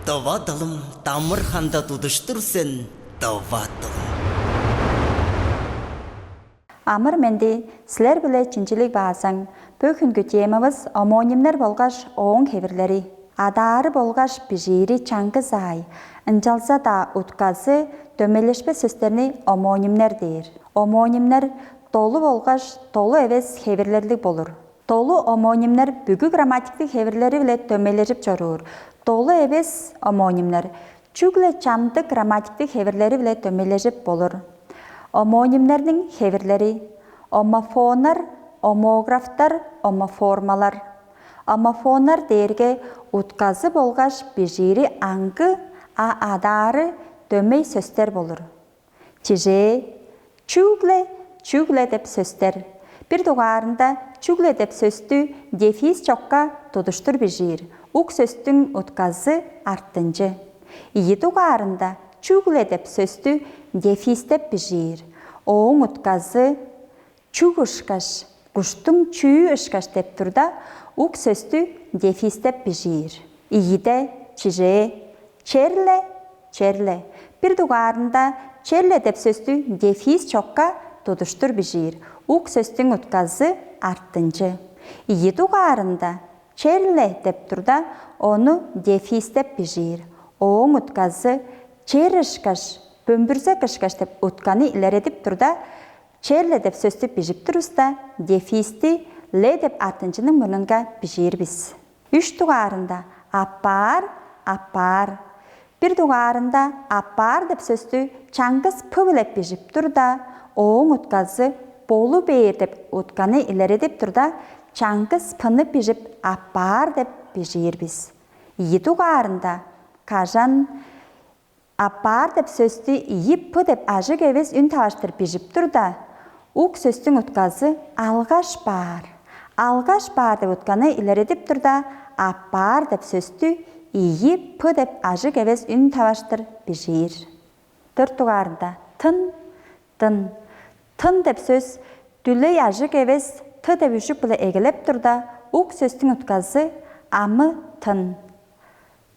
Давадалым тамыр ханда тудыштырсын давадалым. Амар менди силер биле чинжилик баасан бөөхөнгө темабыз омонимнер болгаш оон хеверлери. Адаары болгаш бижири чангыз ай. Инжалса да уткасы дөмелешпе сөстерни омонимнер дейір. Омонимнер толу болгаш толу эвес хеверлерлик болур. Толу омонимнер бүгү грамматиктик хеверлери биле дөмелешип жоруур. Толу эвес омонимнер чүгле чамдык грамматиктик хеверлери биле дөмелешип болур. Омонимнердин хеверлери омофонар, омографтар, омоформалар. Омофонар дээрге утказы болгаш бижири аңгы, адаары дөмей сөстер болур. Чиже, чүгле деп сөстер. Бир дугаарында чүгле деп сөстү дефис чокка тудуштур бижир. Ук сөстүн утказы арттынчы. Ийи дугаарында чүгле деп сөстү дефис деп бижир. Оң утказы чүг ышкаш, куштун чүү ышкаш деп турда, ук сөстү дефис деп бижир. Ийиде чиже, черле. Бир дугаарында черле деп сөстү дефис чокка тудуштур бижир. Ук сөстүн утказы арттынчы. Ийи дугаарында черле деп турда, ону дефис деп бижир. Оң утказы чер ышкаш, бөмбүрзек ышкаш деп утканы илередип турда, черле деп сөстү бижип туруста, дефисти ле деп артынчынын мурнунга бижирбиз. Үч дугаарында аппар. Бир дугаарында аппар деп сөстү чаңгыз п билеп бижип турда, оң утказы болу бээр деп утканы илередип турда, чаңгыз пны бижип аппар деп бижирбиз. Ийи дугаарында кажан аппар деп сөстү ийи п деп ажык эвес үн табаштыр бижип турда, ук сөстүн утказы алгаш бар. Алгаш бар деп утканы илередип турда, аппар деп сөстү ийи п деп ажык эвес үн табаштыр бижир. Төрт дугаарында тын деп сөз дүлей ажык эвес т деп үшүк биле эгелеп турда, ук сөстүн утказы амы тын.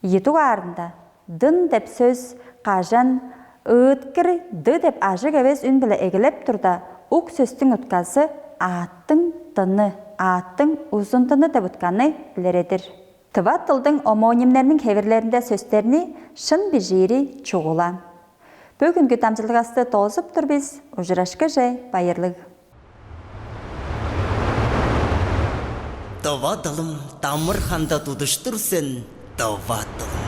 Ийи дугаарында дын деп сөз кажан ыыткыр ды деп ажык эвес үн биле эгелеп турда, ук сөстүн уткасы аттың тыны, аттың узун тыны деп утканы илередир. Тыва тылдың омонимнердин хеверлеринде сөздерни шын бижири чугула. Бүгүнкү тамчылыгасты толсуптур биз. Ужурашкы же байырлык. Давадалым тамыр ханда тудыштырсын давадалым.